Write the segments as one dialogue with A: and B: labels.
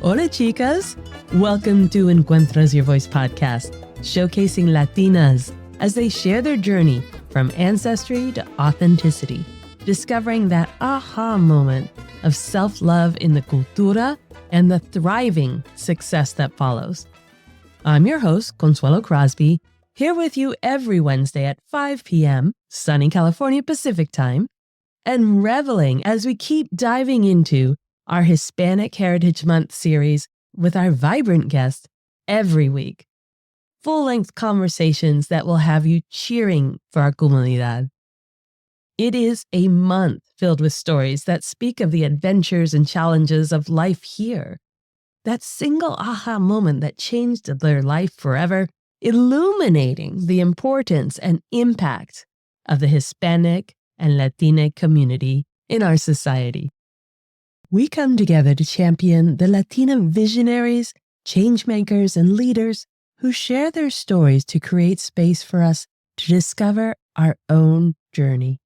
A: Hola, chicas. Welcome to Encuentras, Your Voice podcast, showcasing Latinas as they share their journey from ancestry to authenticity, discovering that aha moment of self-love in the cultura and the thriving success that follows. I'm your host, Consuelo Crosby, here with you every Wednesday at 5 p.m. sunny California Pacific time, and reveling as we keep diving into our Hispanic Heritage Month series with our vibrant guests every week. Full-length conversations that will have you cheering for our comunidad. It is a month filled with stories that speak of the adventures and challenges of life here. That single aha moment that changed their life forever, illuminating the importance and impact of the Hispanic and Latina community in our society. We come together to champion the Latina visionaries, changemakers, and leaders who share their stories to create space for us to discover our own journey.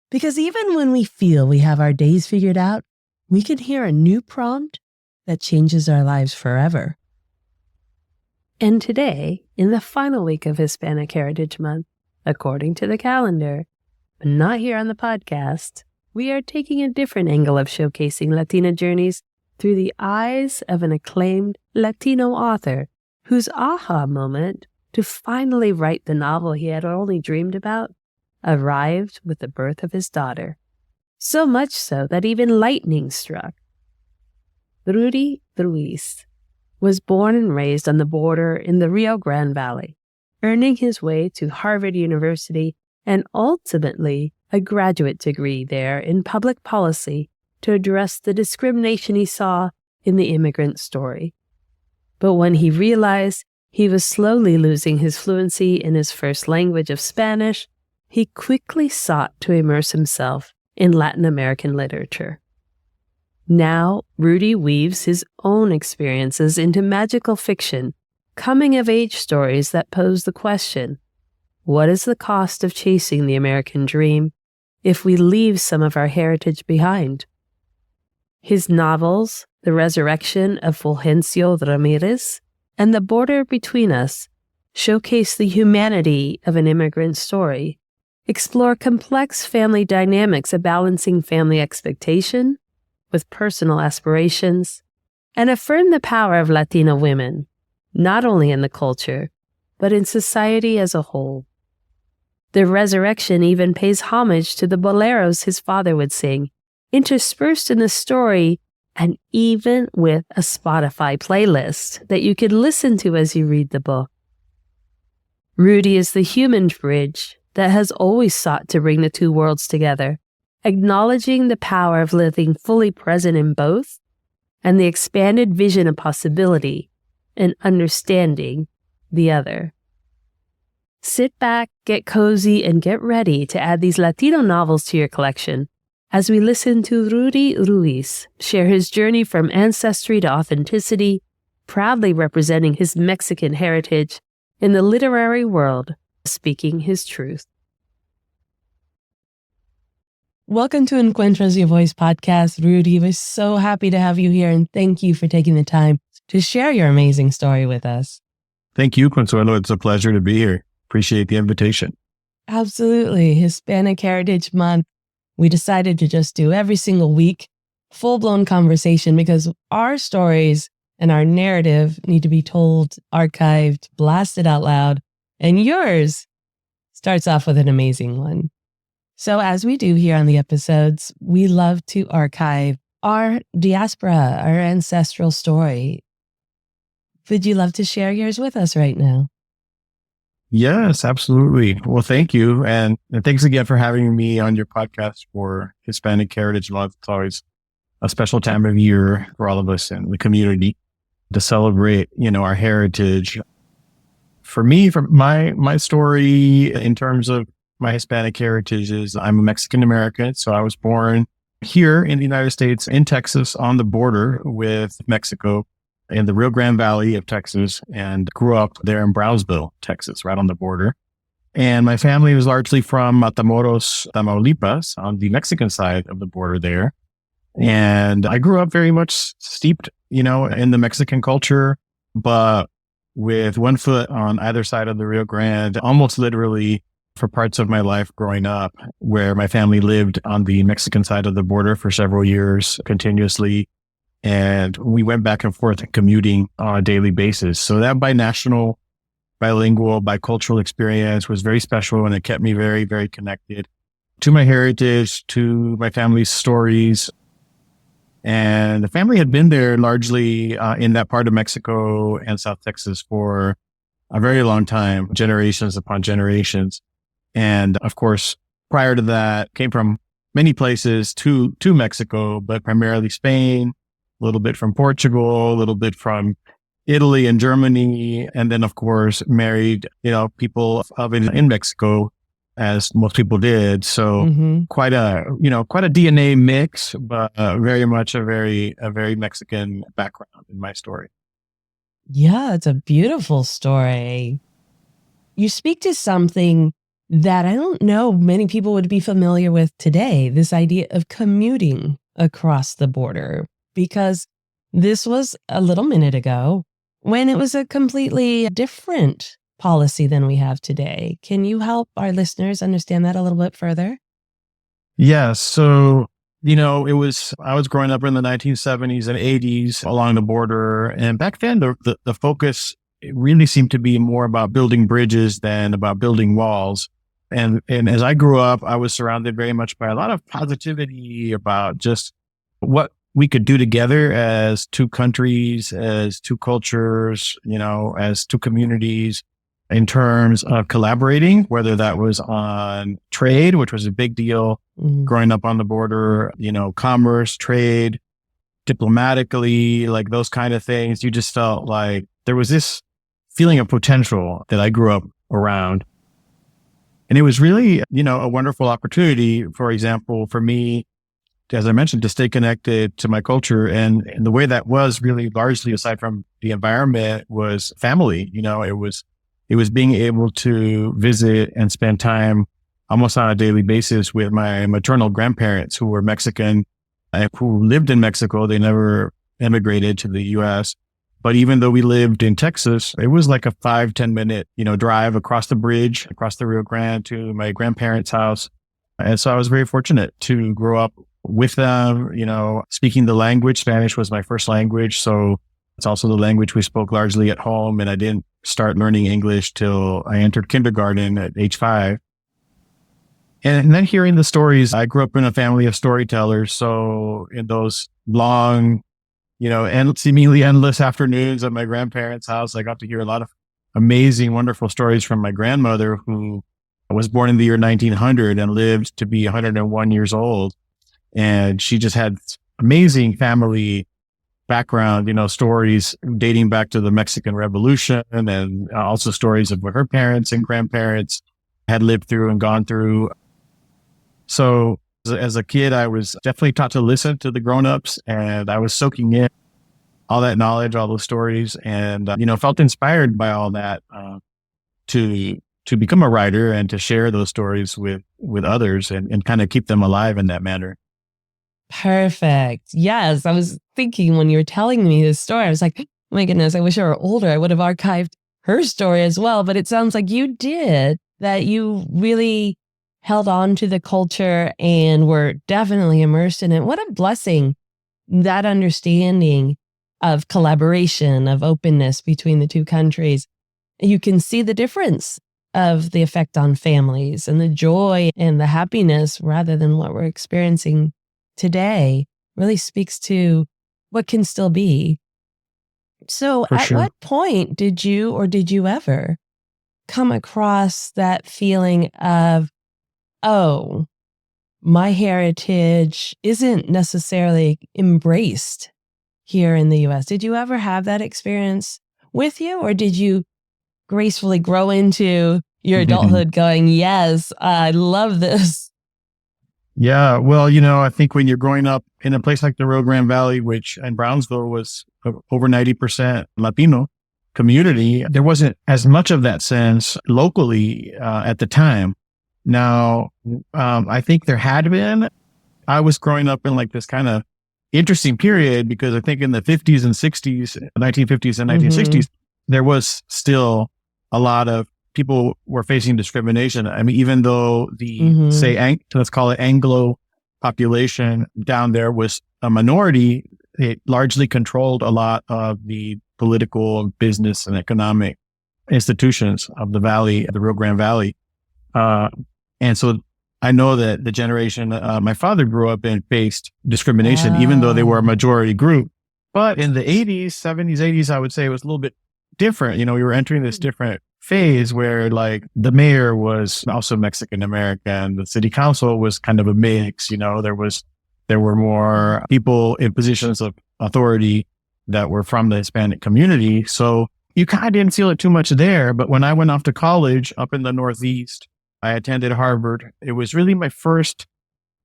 A: Because even when we feel we have our days figured out, we can hear a new prompt that changes our lives forever. And today, in the final week of Hispanic Heritage Month, according to the calendar, but not here on the podcast, we are taking a different angle of showcasing Latina journeys through the eyes of an acclaimed Latino author whose aha moment to finally write the novel he had only dreamed about arrived with the birth of his daughter. So much so that even lightning struck. Rudy Ruiz was born and raised on the border in the Rio Grande Valley, earning his way to Harvard University and ultimately a graduate degree there in public policy to address the discrimination he saw in the immigrant story. But when he realized he was slowly losing his fluency in his first language of Spanish, he quickly sought to immerse himself in Latin American literature. Now, Rudy weaves his own experiences into magical fiction, coming-of-age stories that pose the question, what is the cost of chasing the American dream if we leave some of our heritage behind? His novels, The Resurrection of Fulgencio Ramirez and The Border Between Us, showcase the humanity of an immigrant story, explore complex family dynamics of balancing family expectation with personal aspirations, and affirm the power of Latina women, not only in the culture, but in society as a whole. The Resurrection even pays homage to the boleros his father would sing, interspersed in the story and even with a Spotify playlist that you could listen to as you read the book. Rudy is the human bridge that has always sought to bring the two worlds together, acknowledging the power of living fully present in both and the expanded vision of possibility and understanding the other. Sit back, get cozy, and get ready to add these Latino novels to your collection as we listen to Rudy Ruiz share his journey from ancestry to authenticity, proudly representing his Mexican heritage in the literary world, speaking his truth. Welcome to Encuentras, Your Voice podcast, Rudy. We're so happy to have you here, and thank you for taking the time to share your amazing story with us.
B: Thank you, Consuelo. It's a pleasure to be here. Appreciate the invitation.
A: Absolutely. Hispanic Heritage Month. We decided to just do every single week, full-blown conversation, because our stories and our narrative need to be told, archived, blasted out loud, and yours starts off with an amazing one. So as we do here on the episodes, we love to archive our diaspora, our ancestral story. Would you love to share yours with us right now?
B: Yes, absolutely. Well, thank you. And thanks again for having me on your podcast for Hispanic Heritage Month. It's always a special time of year for all of us in the community to celebrate, our heritage. For me, from my story in terms of my Hispanic heritage is I'm a Mexican American. So I was born here in the United States, in Texas, on the border with Mexico, in the Rio Grande Valley of Texas, and grew up there in Brownsville, Texas, right on the border. And my family was largely from Matamoros, Tamaulipas, on the Mexican side of the border there. And I grew up very much steeped, in the Mexican culture, but with one foot on either side of the Rio Grande, almost literally for parts of my life growing up, where my family lived on the Mexican side of the border for several years continuously. And we went back and forth commuting on a daily basis. So that binational, bilingual, bicultural experience was very special, and it kept me very, very connected to my heritage, to my family's stories. And the family had been there largely in that part of Mexico and South Texas for a very long time, generations upon generations. And of course, prior to that, came from many places to Mexico, but primarily Spain, a little bit from Portugal, a little bit from Italy and Germany. And then, of course, married, people of in Mexico, as most people did. So quite a DNA mix, but very much a very Mexican background in my story.
A: Yeah, it's a beautiful story. You speak to something that I don't know many people would be familiar with today, this idea of commuting across the border, because this was a little minute ago when it was a completely different policy than we have today. Can you help our listeners understand that a little bit further?
B: Yeah. So, I was growing up in the 1970s and 80s along the border. And back then, the focus really seemed to be more about building bridges than about building walls. And as I grew up, I was surrounded very much by a lot of positivity about just what we could do together as two countries, as two cultures, as two communities, in terms of collaborating, whether that was on trade, which was a big deal growing up on the border, commerce, trade, diplomatically, like those kind of things. You just felt like there was this feeling of potential that I grew up around. And it was really, a wonderful opportunity, for example, for me, as I mentioned, to stay connected to my culture. And the way that was really largely, aside from the environment, was family. It was being able to visit and spend time almost on a daily basis with my maternal grandparents, who were Mexican and who lived in Mexico. They never immigrated to the U.S. But even though we lived in Texas, it was like a 5-10 minute, drive across the bridge, across the Rio Grande to my grandparents' house. And so I was very fortunate to grow up with them, speaking the language. Spanish was my first language. So it's also the language we spoke largely at home. And I didn't start learning English till I entered kindergarten at age 5. And then hearing the stories, I grew up in a family of storytellers. So in those long, and seemingly endless afternoons at my grandparents' house, I got to hear a lot of amazing, wonderful stories from my grandmother, who was born in the year 1900 and lived to be 101 years old. And she just had amazing family background, stories dating back to the Mexican Revolution, and also stories of what her parents and grandparents had lived through and gone through. So as a kid, I was definitely taught to listen to the grownups, and I was soaking in all that knowledge, all those stories, and, felt inspired by all that to become a writer and to share those stories with others and kind of keep them alive in that manner.
A: Perfect. Yes. I was thinking when you were telling me this story, I was like, oh my goodness, I wish I were older. I would have archived her story as well. But it sounds like you did, that you really held on to the culture and were definitely immersed in it. What a blessing, that understanding of collaboration, of openness between the two countries. You can see the difference of the effect on families and the joy and the happiness, rather than what we're experiencing today, really speaks to what can still be. So at what point did you ever come across that feeling of, oh, my heritage isn't necessarily embraced here in the U.S.? Did you ever have that experience with you, or did you gracefully grow into your adulthood going, yes, I love this?
B: Yeah, well, I think when you're growing up in a place like the Rio Grande Valley, which in Brownsville was over 90% Latino community, there wasn't as much of that sense locally at the time. Now, I think there had been. I was growing up in like this kind of interesting period because I think in the 50s and 60s, 1950s and 1960s, there was still a lot of people were facing discrimination. I mean, even though the, say, let's call it Anglo population down there was a minority, it largely controlled a lot of the political, business, and economic institutions of the Valley, the Rio Grande Valley. And so I know that the generation my father grew up in faced discrimination, even though they were a majority group. But in the 80s, 70s, 80s, I would say it was a little bit different. You know, we were entering this different phase where like the mayor was also Mexican American. The city council was kind of a mix. You know, there were more people in positions of authority that were from the Hispanic community. So you kind of didn't feel it too much there. But when I went off to college up in the Northeast, I attended Harvard. It was really my first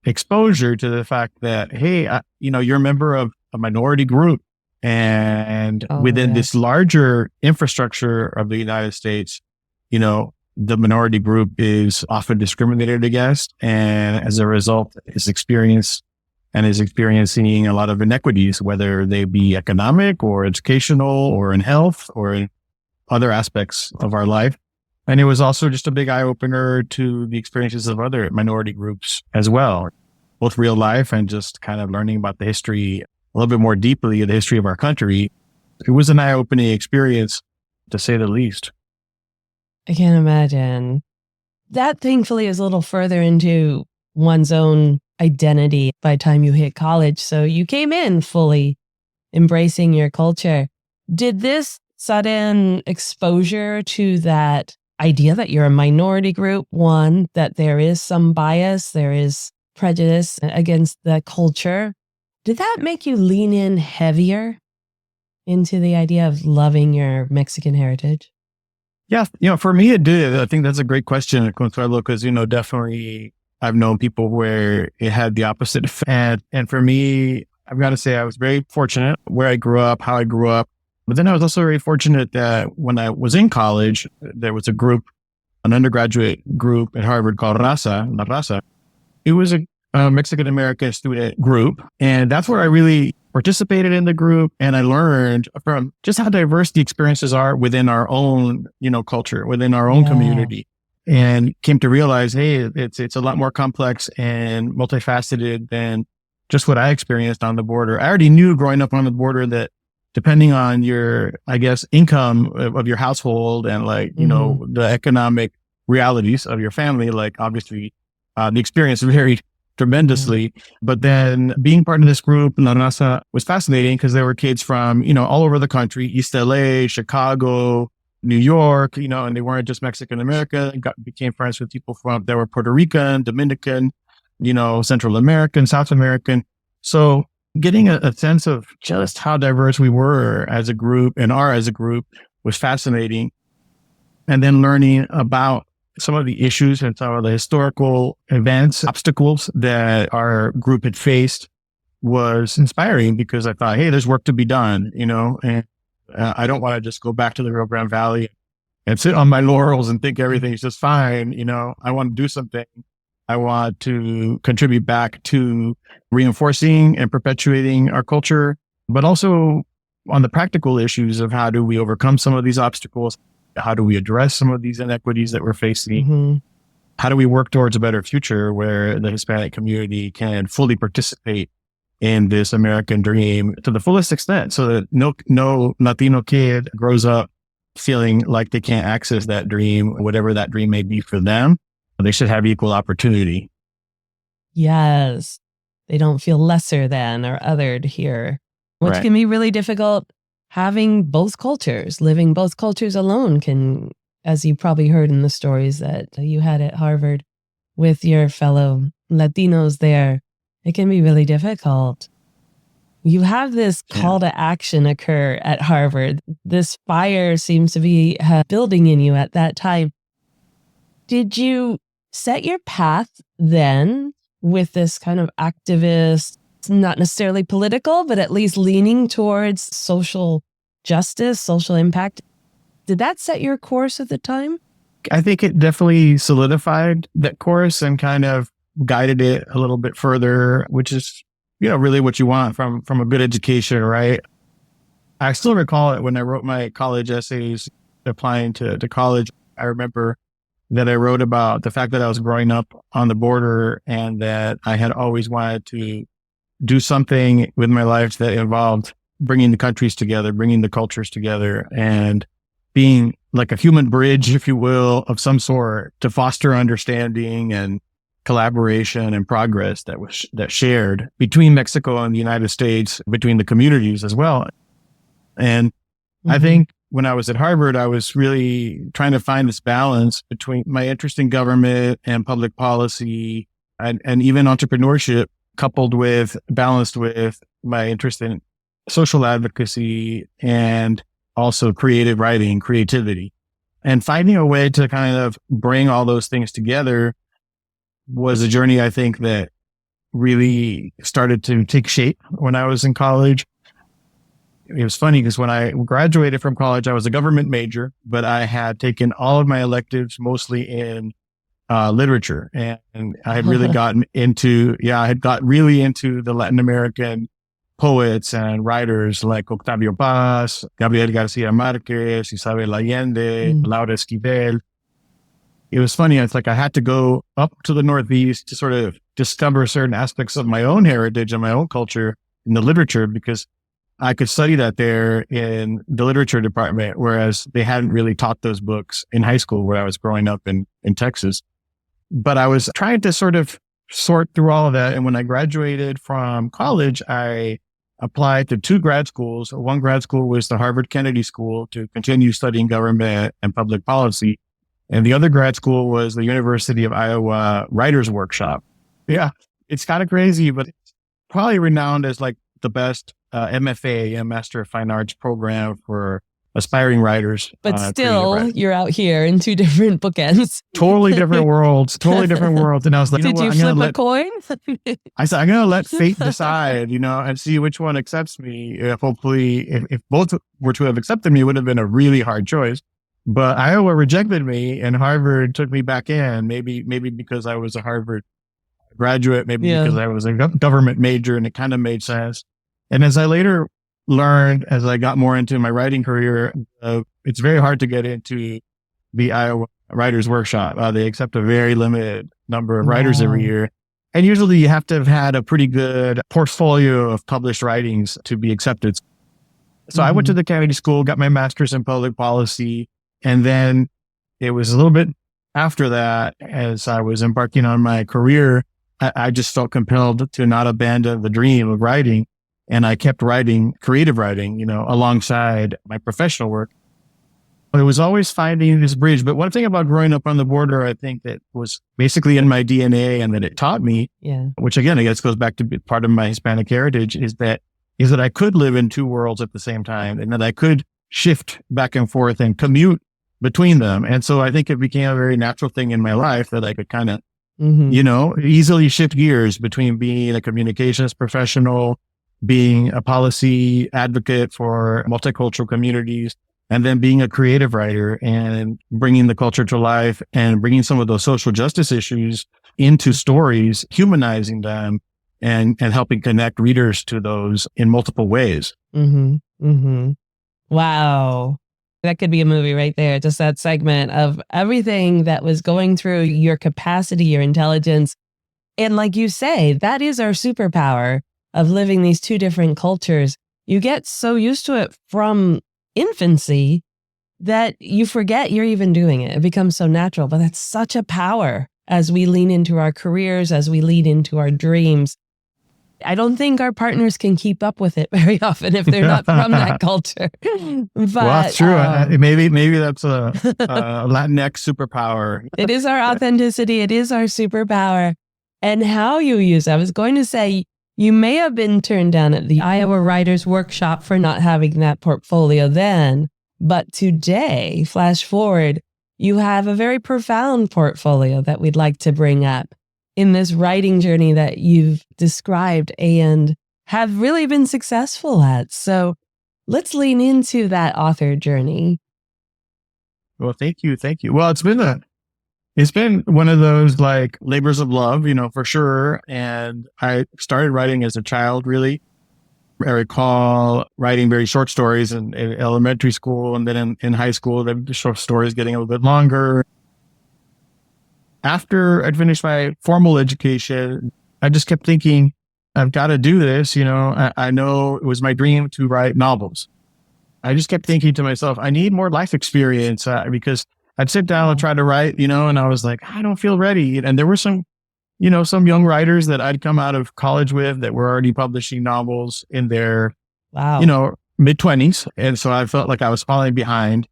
B: exposure to the fact that, hey, you're a member of a minority group. And within this larger infrastructure of the United States, you know, the minority group is often discriminated against. And as a result, is experiencing a lot of inequities, whether they be economic or educational or in health or in other aspects of our life. And it was also just a big eye opener to the experiences of other minority groups as well, both real life and just kind of learning about the history a little bit more deeply, the history of our country. It was an eye opening experience, to say the least.
A: I can't imagine. That thankfully is a little further into one's own identity by the time you hit college. So you came in fully embracing your culture. Did this sudden exposure to that idea that you're a minority group, one, that there is some bias, there is prejudice against the culture, did that make you lean in heavier into the idea of loving your Mexican heritage?
B: Yeah, for me, it did. I think that's a great question, Consuelo, because, definitely I've known people where it had the opposite effect. And for me, I've got to say I was very fortunate where I grew up, how I grew up. But then I was also very fortunate that when I was in college, there was an undergraduate group at Harvard called La Raza. It was a Mexican-American student group. And that's where I really participated in the group. And I learned from just how diverse the experiences are within our own, culture, within our own community. And came to realize, hey, it's a lot more complex and multifaceted than just what I experienced on the border. I already knew growing up on the border that depending on your, I guess, income of your household and the economic realities of your family, obviously the experience varied tremendously. But then being part of this group, La Raza, was fascinating because there were kids from, all over the country, East LA, Chicago, New York, and they weren't just Mexican American. Became friends with people that were Puerto Rican, Dominican, Central American, South American. So getting a sense of just how diverse we were as a group and are as a group was fascinating. And then learning about some of the issues and some of the historical events, obstacles that our group had faced was inspiring because I thought, hey, there's work to be done, and I don't want to just go back to the Rio Grande Valley and sit on my laurels and think everything's just fine. I want to do something. I want to contribute back to reinforcing and perpetuating our culture, but also on the practical issues of how do we overcome some of these obstacles? How do we address some of these inequities that we're facing? How do we work towards a better future where the Hispanic community can fully participate in this American dream to the fullest extent so that no Latino kid grows up feeling like they can't access that dream, whatever that dream may be for them? They should have equal opportunity.
A: Yes. They don't feel lesser than or othered here, which can be really difficult. Having both cultures, living both cultures alone can, as you probably heard in the stories that you had at Harvard with your fellow Latinos there, it can be really difficult. You have this call to action occur at Harvard. This fire seems to be building in you at that time. Did you set your path then with this kind of activist, not necessarily political, but at least leaning towards social justice, social impact? Did that set your course at the time?
B: I think it definitely solidified that course and kind of guided it a little bit further, which is really what you want from a good education, right? I still recall it when I wrote my college essays applying to college. I remember that I wrote about the fact that I was growing up on the border and that I had always wanted to do something with my life that involved bringing the countries together, bringing the cultures together, and being like a human bridge, if you will, of some sort to foster understanding and collaboration and progress that shared between Mexico and the United States, between the communities as well. And I think when I was at Harvard, I was really trying to find this balance between my interest in government and public policy and even entrepreneurship, balanced with my interest in social advocacy and also creative writing, creativity. And finding a way to kind of bring all those things together was a journey, I think, that really started to take shape when I was in college. It was funny because when I graduated from college, I was a government major, but I had taken all of my electives mostly in literature. And I had really gotten into, really into the Latin American poets and writers like Octavio Paz, Gabriel Garcia Marquez, Isabel Allende, Laura Esquivel. It was funny. It's like I had to go up to the Northeast to sort of discover certain aspects of my own heritage and my own culture in the literature, because I could study that there in the literature department, whereas they hadn't really taught those books in high school where I was growing up in Texas. But I was trying to sort of sort through all of that. And when I graduated from college, I applied to 2 grad schools. One grad school was the Harvard Kennedy School to continue studying government and public policy. And the other grad school was the University of Iowa Writers Workshop. Yeah, it's kind of crazy, but it's probably renowned as like the best MFA, a Master of Fine Arts program for aspiring writers.
A: But still, you're out here in 2 different bookends.
B: Totally different worlds. And I was like,
A: did you flip a coin?
B: I said, I'm going to let fate decide, and see which one accepts me. Hopefully, if both were to have accepted me, it would have been a really hard choice. But Iowa rejected me and Harvard took me back in, maybe because I was a Harvard graduate, maybe because I was a government major, and it kind of made sense. And as I later learned, as I got more into my writing career, it's very hard to get into the Iowa Writers Workshop. They accept a very limited number of writers every year. And usually you have to have had a pretty good portfolio of published writings to be accepted. So I went to the Kennedy School, got my master's in public policy. And then it was a little bit after that, as I was embarking on my career, I just felt compelled to not abandon the dream of writing. And I kept writing, creative writing, alongside my professional work. It was always finding this bridge. But one thing about growing up on the border, I think that was basically in my DNA and that it taught me, which again, I guess goes back to part of my Hispanic heritage, is that I could live in 2 worlds at the same time, and that I could shift back and forth and commute between them. And so I think it became a very natural thing in my life that I could kind of, easily shift gears between being a communications professional, being a policy advocate for multicultural communities, and then being a creative writer and bringing the culture to life and bringing some of those social justice issues into stories, humanizing them and helping connect readers to those in multiple ways.
A: Wow. That could be a movie right there. Just that segment of everything that was going through your capacity, your intelligence. And like you say, that is our superpower of living these 2 different cultures. You get so used to it from infancy that you forget you're even doing it. It becomes so natural, but that's such a power as we lean into our careers, as we lean into our dreams. I don't think our partners can keep up with it very often if they're not from that culture. But,
B: well, that's true. Maybe that's a Latinx superpower.
A: It is our authenticity. It is our superpower. And how you use it. I was going to say, you may have been turned down at the Iowa Writers Workshop for not having that portfolio then, but today, flash forward, you have a very profound portfolio that we'd like to bring up in this writing journey that you've described and have really been successful at. So let's lean into that author journey.
B: Well, thank you. Well, it's been It's been one of those like labors of love, for sure. And I started writing as a child, really. I recall writing very short stories in elementary school, and then in high school, the short stories getting a little bit longer. After I'd finished my formal education, I just kept thinking, I've got to do this. I know it was my dream to write novels. I just kept thinking to myself, I need more life experience because I'd sit down and try to write, and I was like, I don't feel ready. And there were some young writers that I'd come out of college with that were already publishing novels in their, mid-20s. And so I felt like I was falling behind,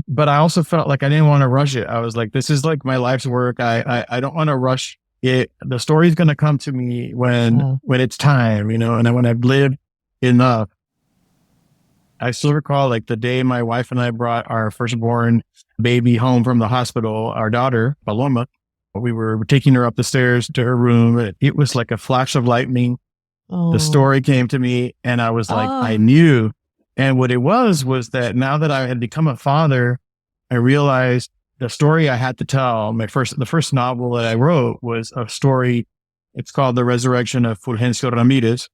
B: but I also felt like I didn't want to rush it. I was like, this is like my life's work. I don't want to rush it. The story's going to come to me when it's time, and when I've lived enough. I still recall like the day my wife and I brought our firstborn baby home from the hospital, our daughter, Paloma. We were taking her up the stairs to her room. It was like a flash of lightning. The story came to me and I was like, I knew. And what it was that now that I had become a father, I realized the story I had to tell. The first novel that I wrote was a story. It's called The Resurrection of Fulgencio Ramirez.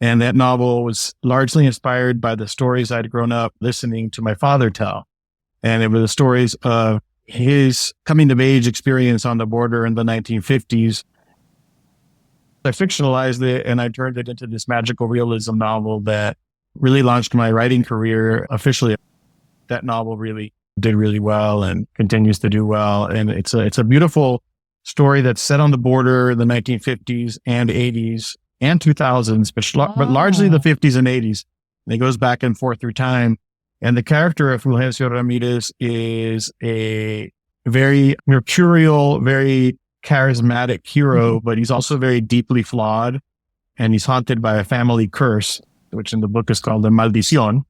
B: And that novel was largely inspired by the stories I'd grown up listening to my father tell. And it was the stories of his coming of age experience on the border in the 1950s. I fictionalized it and I turned it into this magical realism novel that really launched my writing career officially. That novel really did really well and continues to do well. And it's a beautiful story that's set on the border in the 1950s and 80s. And 2000s, but largely the 50s and 80s. And it goes back and forth through time. And the character of Fulgencio Ramirez is a very mercurial, very charismatic hero, but he's also very deeply flawed. And he's haunted by a family curse, which in the book is called the Maldición.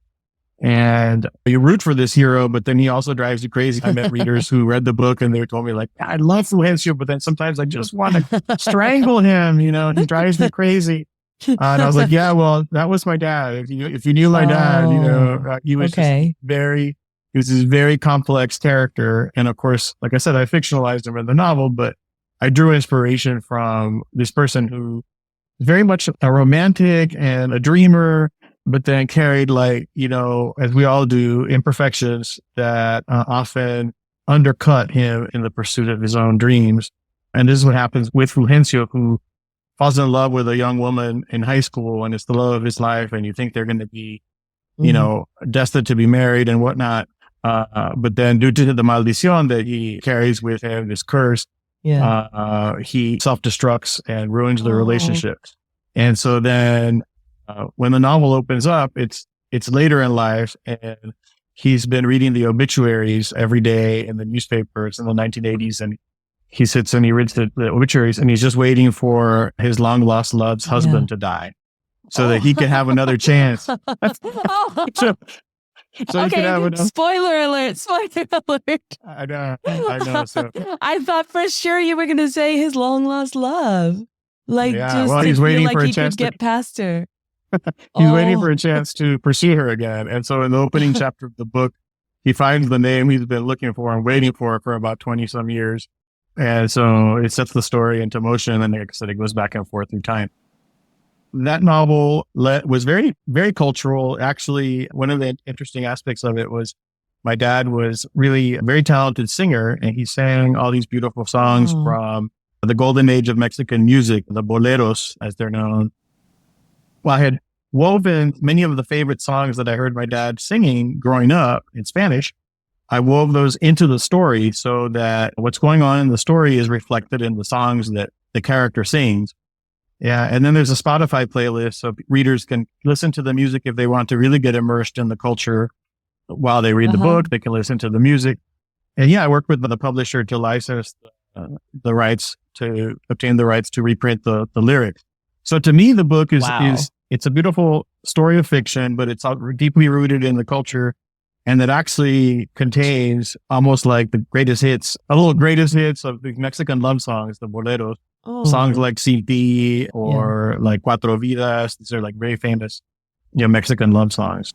B: And you root for this hero, but then he also drives you crazy. I met readers who read the book and they told me like, I love Fulgencio, but then sometimes I just want to strangle him, he drives me crazy. And I was like, yeah, well, that was my dad. If you knew my dad, he was he was this very complex character. And of course, like I said, I fictionalized him in the novel, but I drew inspiration from this person who is very much a romantic and a dreamer, but then carried as we all do, imperfections that often undercut him in the pursuit of his own dreams. And this is what happens with Fulgencio, who falls in love with a young woman in high school and it's the love of his life. And you think they're going to be, destined to be married and whatnot. But then due to the maldición that he carries with him, this curse, he self-destructs and ruins the relationship. And so then, when the novel opens up, it's later in life and he's been reading the obituaries every day in the newspapers in the 1980s. And he sits and he reads the obituaries and he's just waiting for his long lost love's husband to die so that he can have another chance. So
A: spoiler alert.
B: I know. So
A: I thought for sure you were going to say his long lost love.
B: He's waiting for a chance
A: to get past her.
B: He's waiting for a chance to pursue her again. And so in the opening chapter of the book, he finds the name he's been looking for and waiting for about 20 some years. And so it sets the story into motion. And like I said, it goes back and forth through time. That novel was very, very cultural. Actually, one of the interesting aspects of it was my dad was really a very talented singer and he sang all these beautiful songs from the golden age of Mexican music, the boleros, as they're known. Well, I had woven many of the favorite songs that I heard my dad singing growing up in Spanish. I wove those into the story so that what's going on in the story is reflected in the songs that the character sings. Yeah. And then there's a Spotify playlist so readers can listen to the music if they want to really get immersed in the culture while they read the book. They can listen to the music. And I worked with the publisher to license the rights to obtain the rights to reprint the lyrics. So to me, the book is it's a beautiful story of fiction, but it's deeply rooted in the culture. And it actually contains almost like the greatest hits of the Mexican love songs, the boleros. Songs like Sin Ti or like Cuatro Vidas. These are like very famous, Mexican love songs.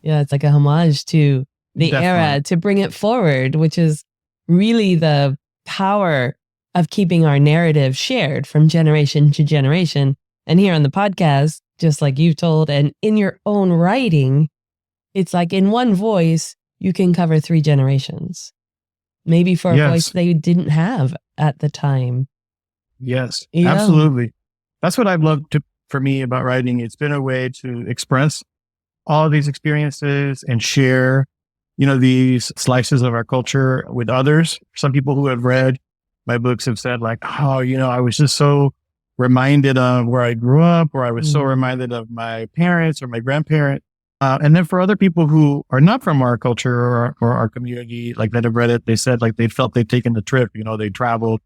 A: Yeah, it's like a homage to the era to bring it forward, which is really the power of keeping our narrative shared from generation to generation. And here on the podcast, just like you've told, and in your own writing, it's like in one voice, you can cover 3 generations. Maybe for a voice they didn't have at the time.
B: Yes, absolutely. That's what I've loved for me about writing. It's been a way to express all of these experiences and share, these slices of our culture with others. Some people who have read my books have said like, oh, I was just so reminded of where I grew up, or I was so reminded of my parents or my grandparents. And then for other people who are not from our culture or our community, like that have read it, they said like they felt they'd taken the trip, they traveled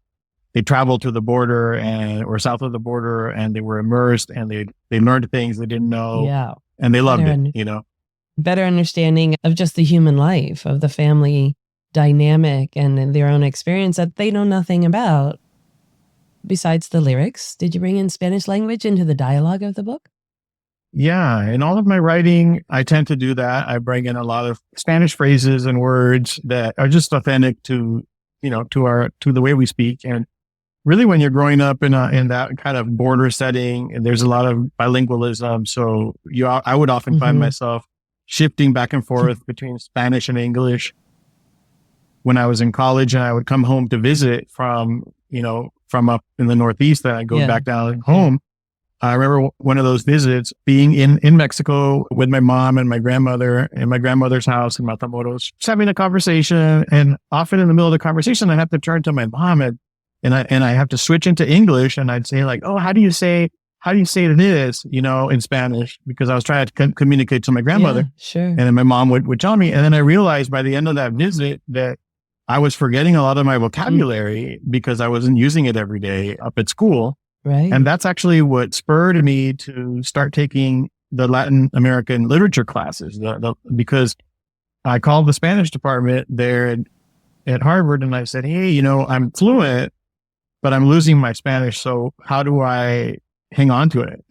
B: to the border or south of the border, and they were immersed and they learned things they didn't know.
A: Yeah.
B: And they loved it,
A: Better understanding of just the human life, of the family dynamic and their own experience that they know nothing about. Besides the lyrics, did you bring in Spanish language into the dialogue of the book?
B: Yeah. In all of my writing, I tend to do that. I bring in a lot of Spanish phrases and words that are just authentic to the way we speak. And really when you're growing up in that kind of border setting, and there's a lot of bilingualism. So I would often find myself shifting back and forth between Spanish and English when I was in college, and I would come home to visit from up in the Northeast, then I'd go back down home. I remember one of those visits being in Mexico with my mom and my grandmother in my grandmother's house in Matamoros, just having a conversation. And often in the middle of the conversation, I have to turn to my mom and I have to switch into English, and I'd say like, oh, how do you say this, in Spanish, because I was trying to communicate to my grandmother.
A: Yeah, sure.
B: And then my mom would tell me. And then I realized by the end of that visit that I was forgetting a lot of my vocabulary because I wasn't using it every day up at school.
A: Right.
B: And that's actually what spurred me to start taking the Latin American literature classes, because I called the Spanish department there at Harvard and I said, hey, I'm fluent, but I'm losing my Spanish. So how do I hang on to it?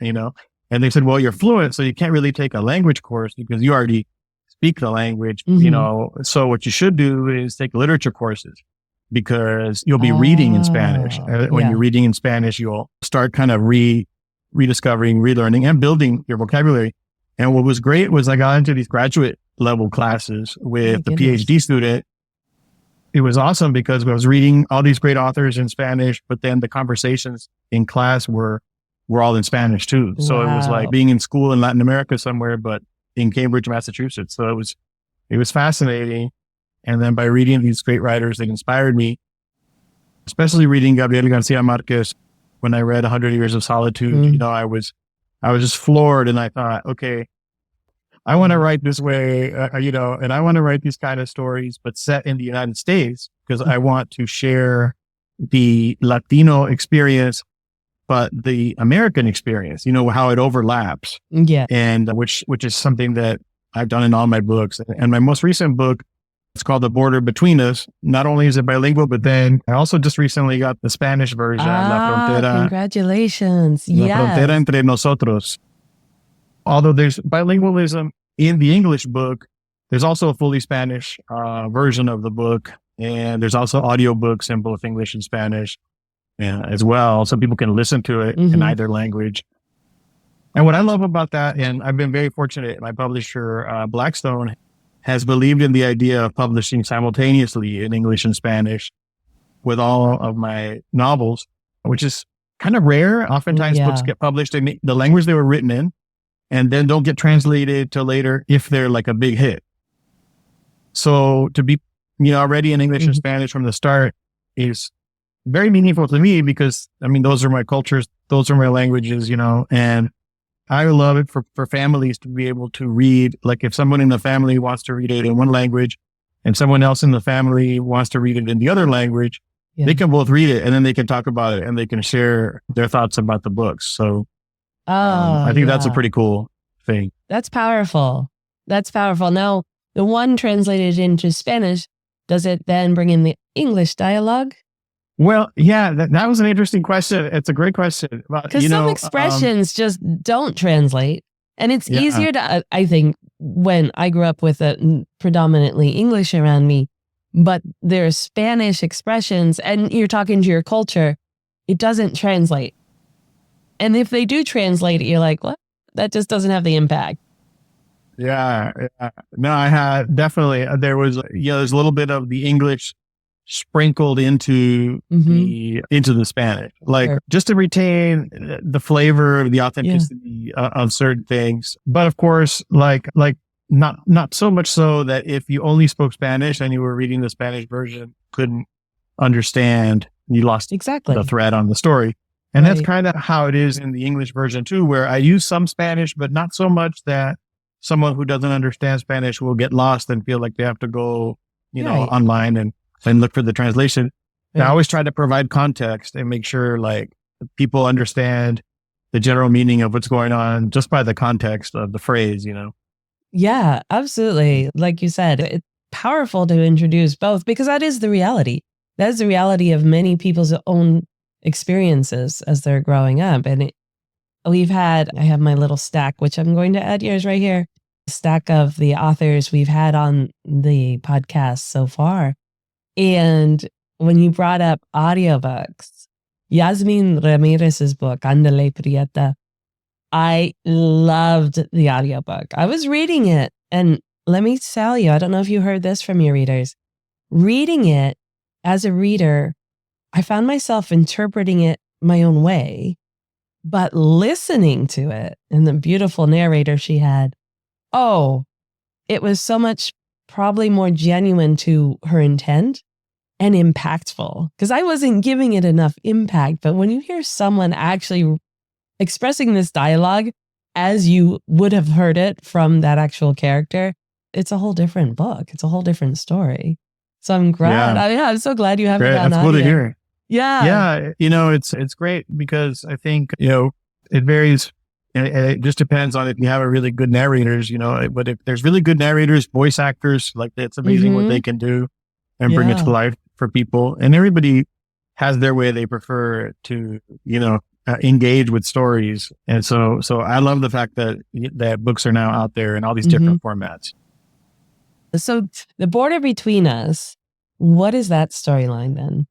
B: And they said, well, you're fluent, so you can't really take a language course because you already speak the language, so what you should do is take literature courses, because you'll be reading in Spanish. When you're reading in Spanish, you'll start kind of rediscovering, relearning, and building your vocabulary. And what was great was I got into these graduate level classes with the PhD student. It was awesome because I was reading all these great authors in Spanish, but then the conversations in class were all in Spanish too. So it was like being in school in Latin America somewhere, but in Cambridge, Massachusetts. So it was fascinating. And then by reading these great writers that inspired me, especially reading Gabriel Garcia Marquez, when I read 100 Years of Solitude, I was just floored, and I thought, okay, I want to write this way, and I want to write these kind of stories, but set in the United States, because I want to share the Latino experience, but the American experience, how it overlaps.
A: Yeah.
B: And which is something that I've done in all my books. And my most recent book, it's called The Border Between Us. Not only is it bilingual, but then I also just recently got the Spanish version, La Frontera.
A: Congratulations.
B: La Frontera entre Nosotros. Although there's bilingualism in the English book, there's also a fully Spanish version of the book. And there's also audiobooks in both English and Spanish as well. So people can listen to it in either language. And what I love about that, and I've been very fortunate, my publisher, Blackstone, has believed in the idea of publishing simultaneously in English and Spanish with all of my novels, which is kind of rare. Oftentimes books get published in the language they were written in and then don't get translated till later if they're like a big hit. So to be, already in English and Spanish from the start is very meaningful to me because, those are my cultures, those are my languages, and I love it for families to be able to read. Like if someone in the family wants to read it in one language and someone else in the family wants to read it in the other language, they can both read it and then they can talk about it and they can share their thoughts about the books. So I think that's a pretty cool thing.
A: That's powerful. Now, the one translated into Spanish, does it then bring in the English dialogue?
B: Well, yeah, that was an interesting question. It's a great question.
A: Because some expressions just don't translate. And it's easier to, I think, when I grew up with a predominantly English around me, but there's Spanish expressions and you're talking to your culture, it doesn't translate. And if they do translate it, you're like, what? That just doesn't have the impact.
B: Yeah. No, I had definitely, there's a little bit of the English sprinkled into the Spanish, like just to retain the flavor, the authenticity of certain things. But of course, like not so much so that if you only spoke Spanish and you were reading the Spanish version, couldn't understand, you lost the thread on the story. And that's kind of how it is in the English version too, where I use some Spanish, but not so much that someone who doesn't understand Spanish will get lost and feel like they have to go, online and look for the translation. I always try to provide context and make sure like people understand the general meaning of what's going on just by the context of the phrase,
A: Yeah, absolutely. Like you said, it's powerful to introduce both because that is the reality. That is the reality of many people's own experiences as they're growing up. And I have my little stack, which I'm going to add yours right here, stack of the authors we've had on the podcast so far. And when you brought up audiobooks, Yasmin Ramirez's book, Andale Prieta, I loved the audiobook. I was reading it, and let me tell you, I don't know if you heard this from your readers. Reading it as a reader, I found myself interpreting it my own way, but listening to it and the beautiful narrator she had, it was so much probably more genuine to her intent and impactful because I wasn't giving it enough impact. But when you hear someone actually expressing this dialogue as you would have heard it from that actual character, it's a whole different book. It's a whole different story. So I'm glad. I'm so glad you have it on audio.
B: That's cool to hear.
A: Yeah.
B: Yeah. It's great because I think, it varies. It just depends on if you have a really good narrators, but if there's really good narrators, voice actors, like it's amazing what they can do and bring it to life for people. And everybody has their way they prefer to, engage with stories. And so I love the fact that books are now out there in all these different formats.
A: So The Border Between Us, what is that storyline then?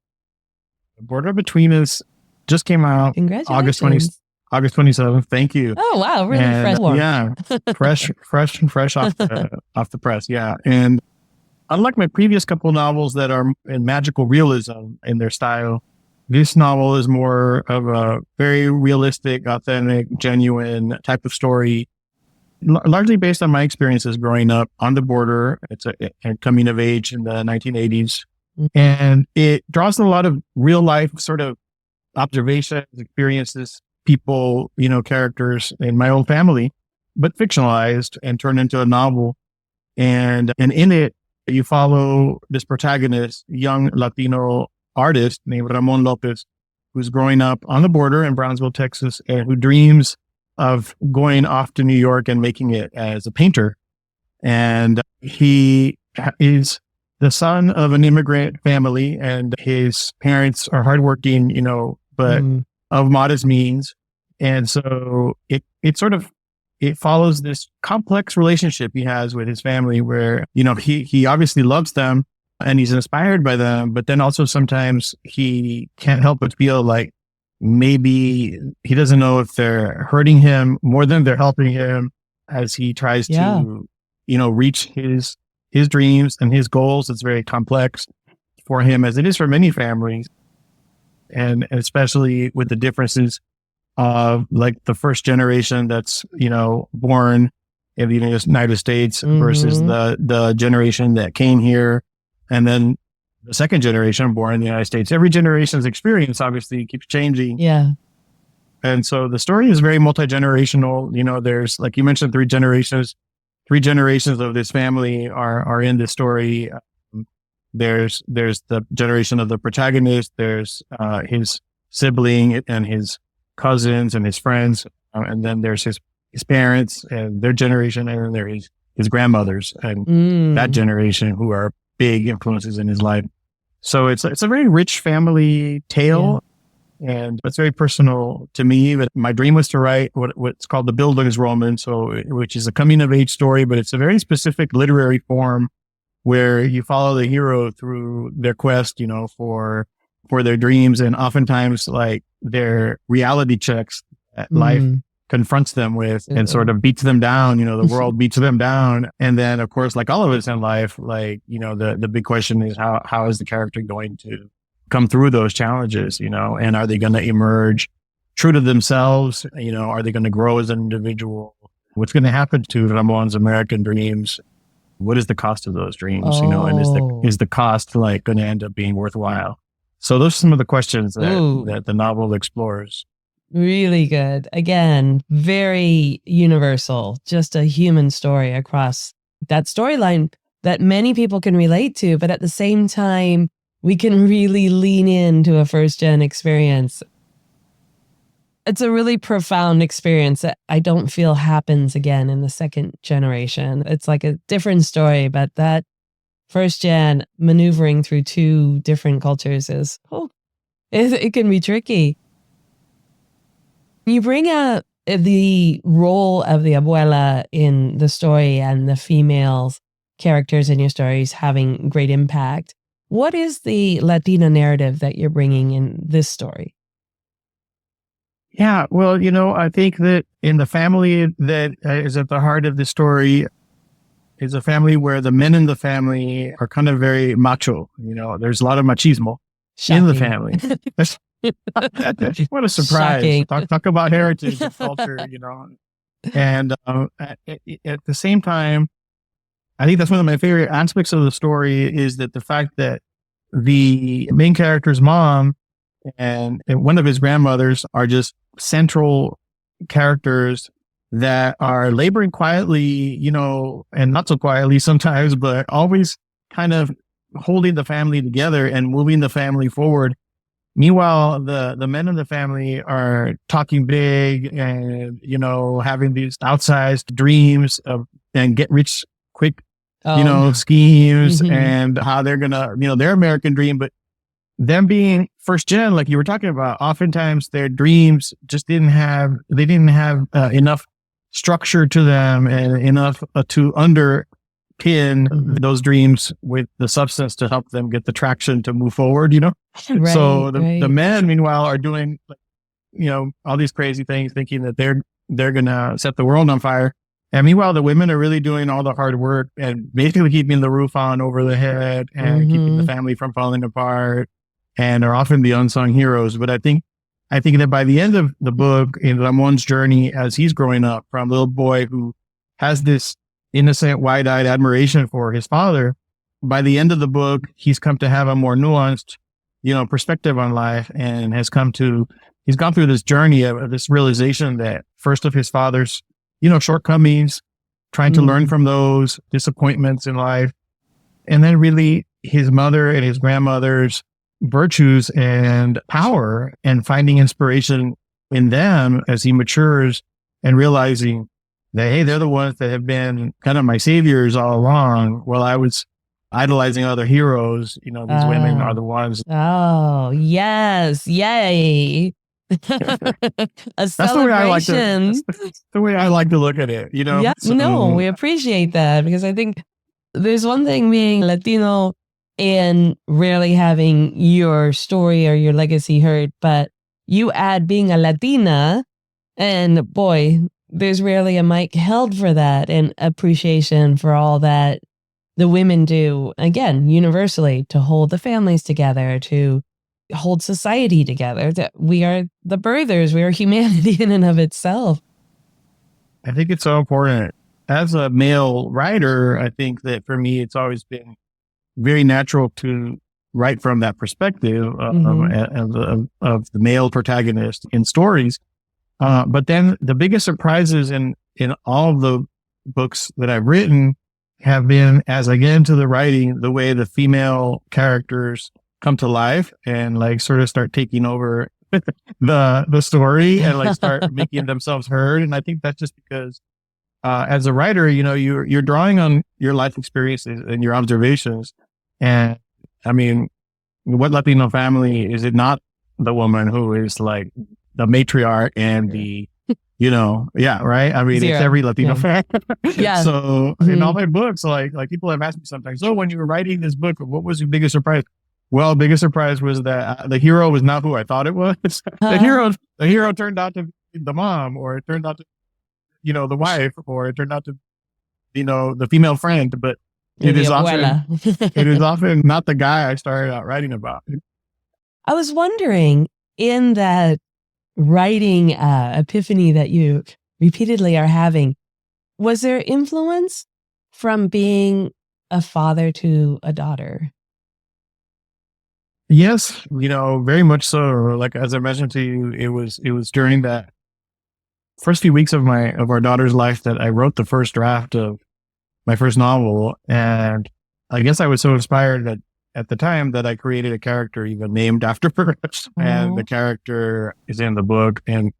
B: The Border Between Us just came out August 27th. Thank you.
A: Oh, wow. Really fresh.
B: Yeah. fresh off the press. Yeah. And unlike my previous couple novels that are in magical realism in their style, this novel is more of a very realistic, authentic, genuine type of story, largely based on my experiences growing up on the border. It's a coming of age in the 1980s. And it draws a lot of real life sort of observations, experiences, people, characters in my own family, but fictionalized and turned into a novel. And in it, you follow this protagonist, young Latino artist named Ramón Lopez, who's growing up on the border in Brownsville, Texas, and who dreams of going off to New York and making it as a painter. And he is the son of an immigrant family, and his parents are hardworking, but of modest means. And so it follows this complex relationship he has with his family where, he obviously loves them and he's inspired by them, but then also sometimes he can't help but feel like maybe he doesn't know if they're hurting him more than they're helping him as he tries to, reach his dreams and his goals. It's very complex for him, as it is for many families. And especially with the differences of like the first generation that's, born in the United States versus the generation that came here. And then the second generation born in the United States. Every generation's experience obviously keeps changing.
A: Yeah.
B: And so the story is very multi-generational. There's, like you mentioned, three generations of this family are in this story. There's the generation of the protagonist. There's his sibling and his cousins and his friends. And then there's his parents and their generation. And then there's his grandmothers and that generation who are big influences in his life. So it's a very rich family tale. Yeah. And it's very personal to me. But my dream was to write what's called the Bildungsroman, which is a coming of age story, but it's a very specific literary form where you follow the hero through their quest, for their dreams, and oftentimes like their reality checks that life confronts them with and sort of beats them down. The world beats them down. And then, of course, like all of us in life, like, the big question is how is the character going to come through those challenges, and are they going to emerge true to themselves? Are they going to grow as an individual? What's going to happen to Ramon's American dreams? What is the cost of those dreams? And is the cost like going to end up being worthwhile? So those are some of the questions that the novel explores.
A: Really good. Again, very universal, just a human story across that storyline that many people can relate to, but at the same time, we can really lean into a first-gen experience. It's a really profound experience that I don't feel happens again in the second generation. It's like a different story, but that first-gen maneuvering through two different cultures it can be tricky. You bring out the role of the abuela in the story and the female characters in your stories having great impact. What is the Latina narrative that you're bringing in this story?
B: Yeah, well, I think that in the family that is at the heart of the story is a family where the men in the family are kind of very macho. There's a lot of machismo in the family. What a surprise. Talk about heritage and culture, And at the same time, I think that's one of my favorite aspects of the story is that the fact that the main character's mom and one of his grandmothers are just central characters that are laboring quietly, and not so quietly sometimes, but always kind of holding the family together and moving the family forward. Meanwhile, the men in the family are talking big and, having these outsized dreams and get rich quick, schemes and how they're going to, their American dream. But them being first gen, like you were talking about, oftentimes their dreams just didn't have enough structure to them and enough to underpin those dreams with the substance to help them get the traction to move forward, Right, so the men, meanwhile, are doing, all these crazy things, thinking that they're going to set the world on fire. And meanwhile, the women are really doing all the hard work and basically keeping the roof on over the head and keeping the family from falling apart, and are often the unsung heroes. But I think that by the end of the book, in Ramon's journey as he's growing up from a little boy who has this innocent, wide-eyed admiration for his father, by the end of the book, he's come to have a more nuanced, perspective on life, and he's gone through this journey of this realization that first of his father's, shortcomings, trying to learn from those disappointments in life, and then really his mother and his grandmother's virtues and power, and finding inspiration in them as he matures and realizing that, hey, they're the ones that have been kind of my saviors all along while I was idolizing other heroes. These women are the ones.
A: Oh, yes. Yay. That's the
B: way I like to look at it,
A: Yeah, we appreciate that, because I think there's one thing being Latino and rarely having your story or your legacy heard, but you add being a Latina, and boy, there's rarely a mic held for that, and appreciation for all that the women do, again, universally, to hold the families together, to hold society together. That we are the birthers, we are humanity in and of itself.
B: I think it's so important. As a male writer, I think that for me, it's always been very natural to write from that perspective of the male protagonist in stories. But then the biggest surprises in all the books that I've written have been, as I get into the writing, the way the female characters come to life and like sort of start taking over the story and like start making themselves heard. And I think that's just because as a writer, you're drawing on your life experiences and your observations. And I mean, what Latino family is it not the woman who is like the matriarch and the Yeah, right. I mean,
A: Zero.
B: it's every Latino fan.
A: Yeah.
B: So in all my books, like people have asked me sometimes, so when you were writing this book, what was your biggest surprise? Well, biggest surprise was that the hero was not who I thought it was. The hero turned out to be the mom, or it turned out to, the wife, or it turned out to, the female friend. But it is often not the guy I started out writing about.
A: I was wondering, in that writing epiphany that you repeatedly are having, was there influence from being a father to a daughter?
B: Yes, very much so. Like, as I mentioned to you, it was during that first few weeks of our daughter's life that I wrote the first draft of my first novel. And I guess I was so inspired that at the time that I created a character even named after her. And the character is in the book. And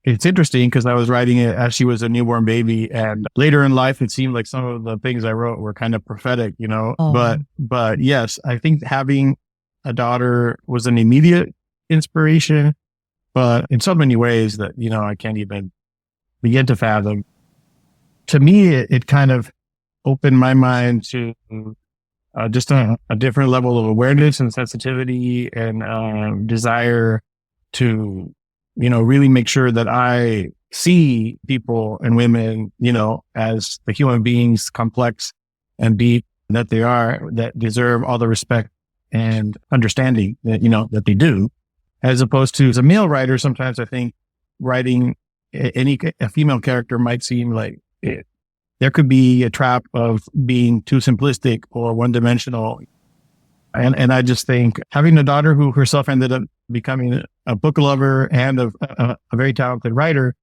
B: it's interesting because I was writing it as she was a newborn baby. And later in life, it seemed like some of the things I wrote were kind of prophetic, But yes, I think having a daughter was an immediate inspiration, but in so many ways that, I can't even begin to fathom. To me, it kind of opened my mind to just a different level of awareness and sensitivity and desire to, really make sure that I see people and women, as the human beings, complex and deep that they are, that deserve all the respect and understanding that, that they do, as opposed to, as a male writer, sometimes I think writing a female character might seem like there could be a trap of being too simplistic or one-dimensional. And I just think having a daughter who herself ended up becoming a book lover and a very talented writer,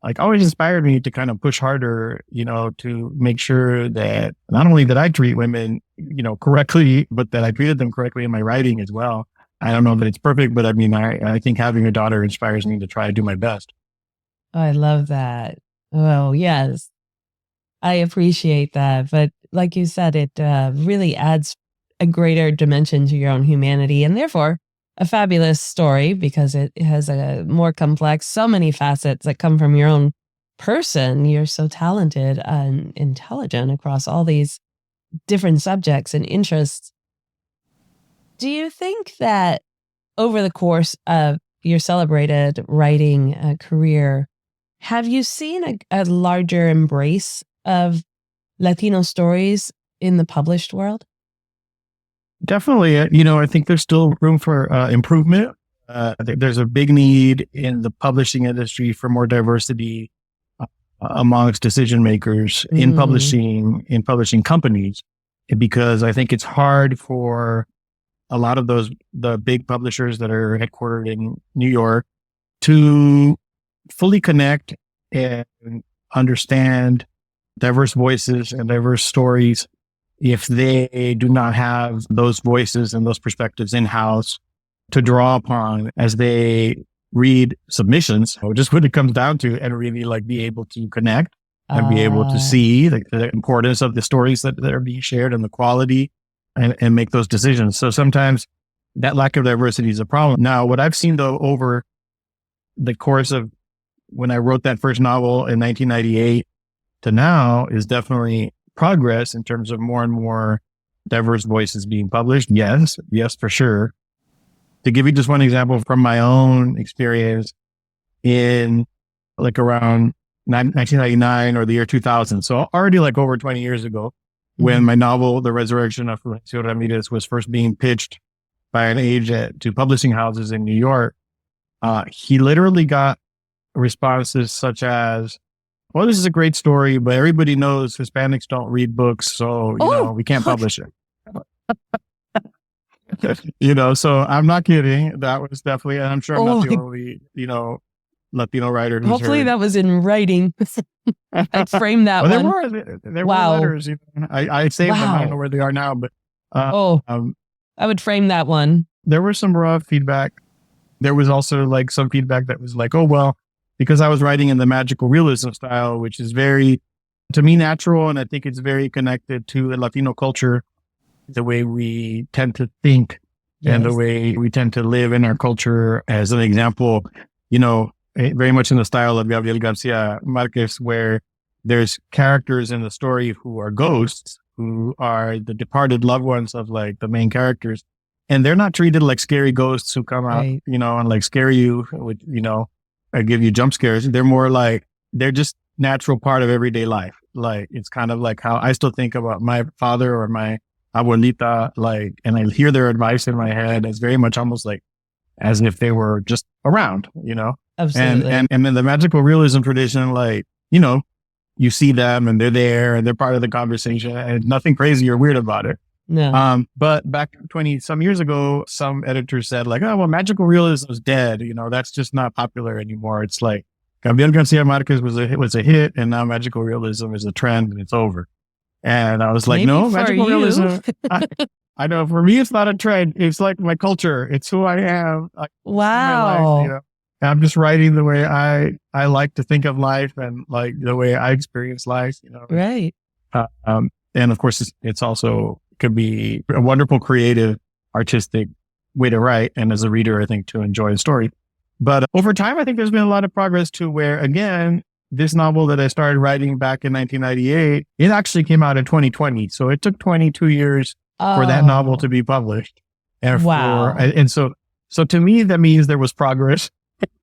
B: like, always inspired me to kind of push harder, to make sure that not only that I treat women, correctly, but that I treated them correctly in my writing as well. I don't know that it's perfect, but I mean, I think having a daughter inspires me to try to do my best.
A: Oh, I love that. Oh, yes. I appreciate that. But like you said, it really adds a greater dimension to your own humanity, and therefore a fabulous story, because it has a more complex, so many facets that come from your own person. You're so talented and intelligent across all these different subjects and interests. Do you think that over the course of your celebrated writing career, have you seen a larger embrace of Latino stories in the published world?
B: Definitely. I think there's still room for improvement. I think there's a big need in the publishing industry for more diversity amongst decision makers in publishing companies, because I think it's hard for a lot of the big publishers that are headquartered in New York to fully connect and understand diverse voices and diverse stories if they do not have those voices and those perspectives in-house to draw upon as they read submissions, just what it comes down to, and really like be able to connect and be able to see the importance of the stories that are being shared and the quality and make those decisions. So sometimes that lack of diversity is a problem. Now, what I've seen though over the course of when I wrote that first novel in 1998 to now is definitely progress in terms of more and more diverse voices being published. Yes, for sure. To give you just one example from my own experience in like around 1999 or the year 2000. So already like over 20 years ago, when my novel, The Resurrection of Rudy Ruiz, was first being pitched by an agent to publishing houses in New York, he literally got responses such as, well, this is a great story, but everybody knows Hispanics don't read books, so, we can't publish it. So I'm not kidding. That was definitely, and I'm sure I'm not the only, Latino writer who's
A: Hopefully
B: heard.
A: that was in writing. I'd frame that
B: well,
A: one.
B: There were letters. I saved them. I don't know where they are now, but
A: I would frame that one.
B: There was some raw feedback. There was also like some feedback that was like, oh, well, because I was writing in the magical realism style, which is very, to me, natural. And I think it's very connected to the Latino culture, the way we tend to think and the way we tend to live in our culture. As an example, very much in the style of Gabriel Garcia Marquez, where there's characters in the story who are ghosts, who are the departed loved ones of like the main characters. And they're not treated like scary ghosts who come out,
A: Right.
B: and like scare you with, give you jump scares. They're more like, they're just natural part of everyday life. Like, it's kind of like how I still think about my father or my abuelita, like, and I hear their advice in my head. It's very much almost like as if they were just around,
A: Absolutely.
B: and in the magical realism tradition, like, you see them and they're there and they're part of the conversation and nothing crazy or weird about it.
A: No.
B: But back 20 some years ago, some editors said like, oh, well, magical realism is dead. That's just not popular anymore. It's like Gabriel Garcia Marquez was a hit, and now magical realism is a trend and it's over. And I was like,
A: Maybe
B: no,
A: for
B: magical
A: you.
B: realism. I know for me, it's not a trend. It's like my culture. It's who I am.
A: Wow.
B: My life, I'm just writing the way I like to think of life and like the way I experience life,
A: Right.
B: And of course, it's also could be a wonderful, creative, artistic way to write. And as a reader, I think to enjoy a story. But over time, I think there's been a lot of progress to where, again, this novel that I started writing back in 1998, it actually came out in 2020. So it took 22 years for that novel to be published. And
A: Wow.
B: So to me, that means there was progress.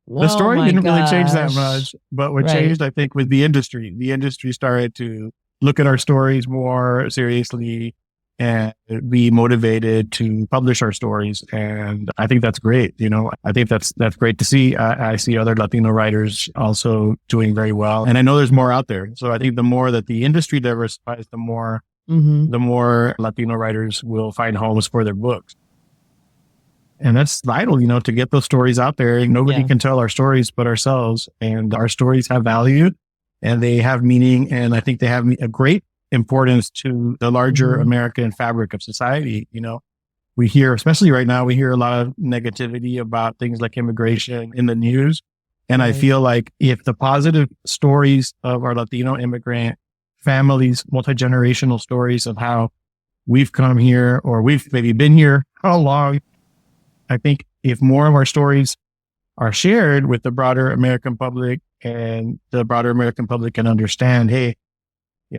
B: The story didn't really change that much, but what changed, I think, was the industry. The industry started to look at our stories more seriously and be motivated to publish our stories. And I think that's great. I think that's great to see. I see other Latino writers also doing very well. And I know there's more out there. So I think the more that the industry diversifies, the more Latino writers will find homes for their books. And that's vital, to get those stories out there. Nobody can tell our stories but ourselves. And our stories have value and they have meaning. And I think they have a great importance to the larger American fabric of society. We hear, especially right now, we hear a lot of negativity about things like immigration in the news. And I feel like if the positive stories of our Latino immigrant families, multi-generational stories of how we've come here or we've maybe been here, how long, I think if more of our stories are shared with the broader American public and the broader American public can understand, hey,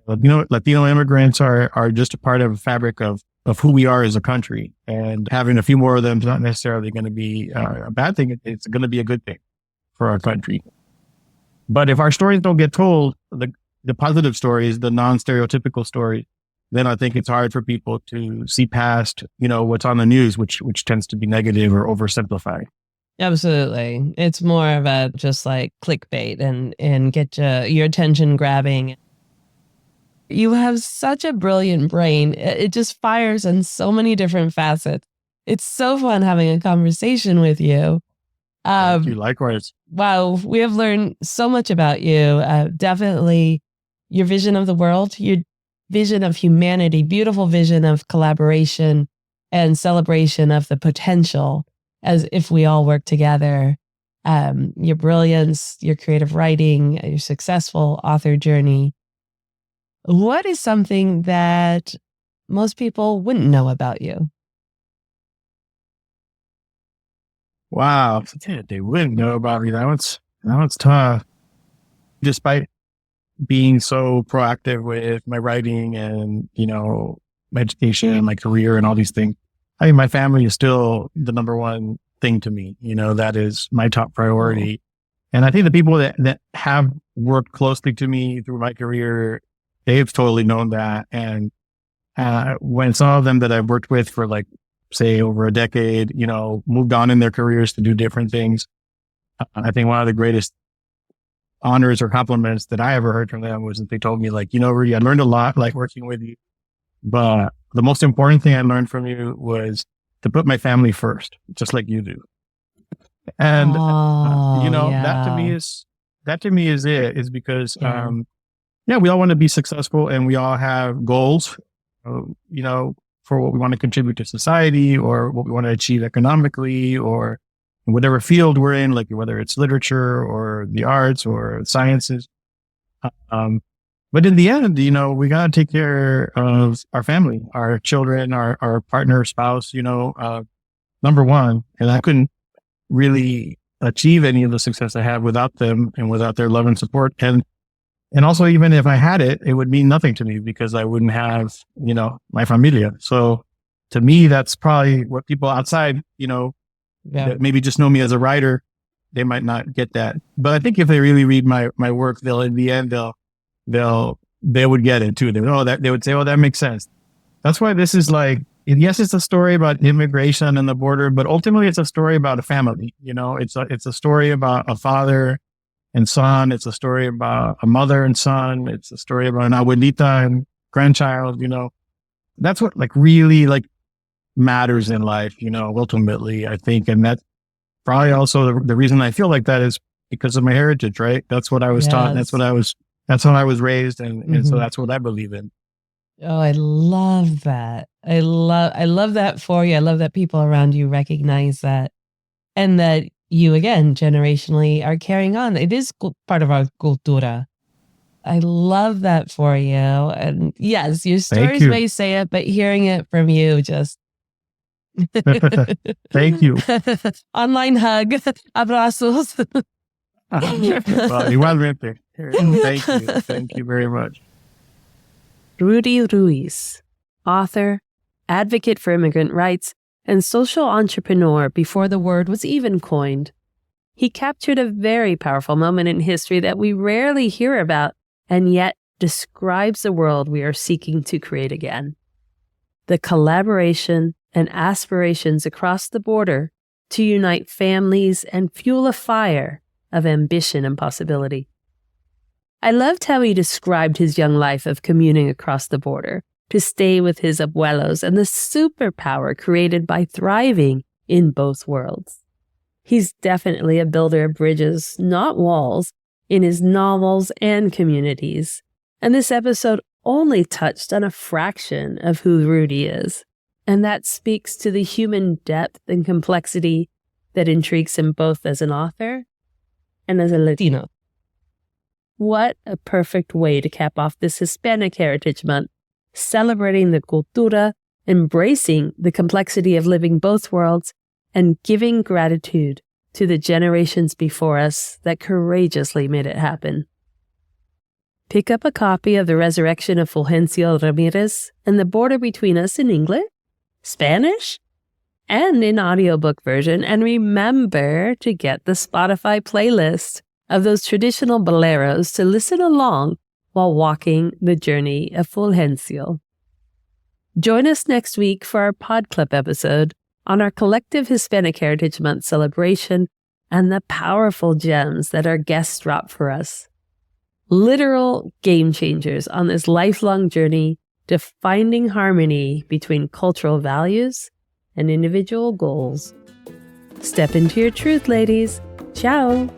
B: Latino immigrants are just a part of the fabric of who we are as a country, and having a few more of them is not necessarily going to be a bad thing. It's going to be a good thing for our country. But if our stories don't get told, the positive stories, the non-stereotypical stories, then I think it's hard for people to see past, what's on the news, which tends to be negative or oversimplified.
A: Absolutely. It's more of a just like clickbait and get your attention grabbing. You have such a brilliant brain. It just fires in so many different facets. It's so fun having a conversation with you.
B: Thank you. Likewise.
A: Wow. We have learned so much about you. Definitely your vision of the world, your vision of humanity, beautiful vision of collaboration and celebration of the potential as if we all work together. Your brilliance, your creative writing, your successful author journey. What is something that most people wouldn't know about you?
B: Wow. Yeah, they wouldn't know about me. That one's tough. Despite being so proactive with my writing and, my education and my career and all these things, I mean, my family is still the number one thing to me. That is my top priority. And I think the people that have worked closely to me through my career, they've totally known that. And when some of them that I've worked with for like, say, over a decade, moved on in their careers to do different things, I think one of the greatest honors or compliments that I ever heard from them was that they told me like, Rudy, I learned a lot like working with you, but the most important thing I learned from you was to put my family first, just like you do. And, that to me is it, is because, we all want to be successful and we all have goals, for what we want to contribute to society or what we want to achieve economically or in whatever field we're in, like whether it's literature or the arts or sciences. But in the end, we got to take care of our family, our children, our partner, spouse, number one. And I couldn't really achieve any of the success I have without them and without their love and support. And also, even if I had it, it would mean nothing to me because I wouldn't have, my familia. So to me, that's probably what people outside, that maybe just know me as a writer, they might not get that. But I think if they really read my work, in the end, they would get it too. They would say, oh, that makes sense. That's why this is yes, it's a story about immigration and the border, but ultimately it's a story about a family. It's a story about a father and son. It's a story about a mother and son. It's a story about an abuelita and grandchild. That's what really matters in life, ultimately, I think. And that's probably also the reason I feel like that is because of my heritage, right? That's what I was taught. And that's how I was raised. And so that's what I believe in.
A: Oh, I love that. I love that for you. I love that people around you recognize that, and that you, again, generationally are carrying on. It is part of our cultura. I love that for you. And yes, your stories may say it, but hearing it from you just...
B: Thank you.
A: Online hug. Abrazos.
B: Well, igualmente. Thank you. Thank you very much.
A: Rudy Ruiz, author, advocate for immigrant rights, and social entrepreneur before the word was even coined. He captured a very powerful moment in history that we rarely hear about, and yet describes the world we are seeking to create again. The collaboration and aspirations across the border to unite families and fuel a fire of ambition and possibility. I loved how he described his young life of commuting across the border to stay with his abuelos and the superpower created by thriving in both worlds. He's definitely a builder of bridges, not walls, in his novels and communities. And this episode only touched on a fraction of who Rudy is. And that speaks to the human depth and complexity that intrigues him both as an author and as a Latino. What a perfect way to cap off this Hispanic Heritage Month, celebrating the cultura, embracing the complexity of living both worlds, and giving gratitude to the generations before us that courageously made it happen. Pick up a copy of The Resurrection of Fulgencio Ramirez and The Border Between Us in English, Spanish, and in audiobook version, and remember to get the Spotify playlist of those traditional boleros to listen along while walking the journey of Fulgencio. Join us next week for our Pod Club episode on our collective Hispanic Heritage Month celebration and the powerful gems that our guests drop for us. Literal game changers on this lifelong journey to finding harmony between cultural values and individual goals. Step into your truth, ladies. Ciao.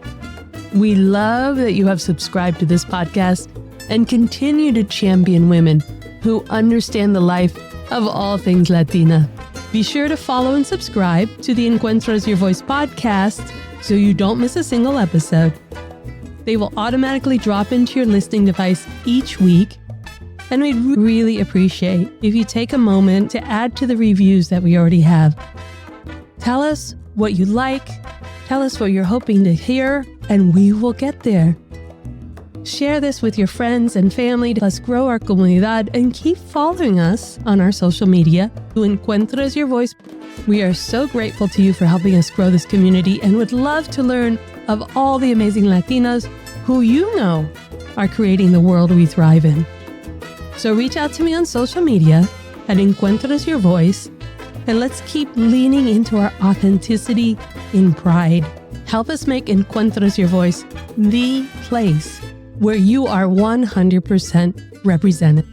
A: We love that you have subscribed to this podcast and continue to champion women who understand the life of all things Latina. Be sure to follow and subscribe to the Encuentras Your Voice podcast so you don't miss a single episode. They will automatically drop into your listening device each week, and we'd really appreciate if you take a moment to add to the reviews that we already have. Tell us what you like, tell us what you're hoping to hear, and we will get there. Share this with your friends and family. Let's grow our comunidad and keep following us on our social media. To Encuentras Your Voice, we are so grateful to you for helping us grow this community and would love to learn of all the amazing Latinas who you know are creating the world we thrive in. So reach out to me on social media at Encuentras Your Voice, and let's keep leaning into our authenticity in pride. Help us make Encuentras Your Voice the place where you are 100% represented.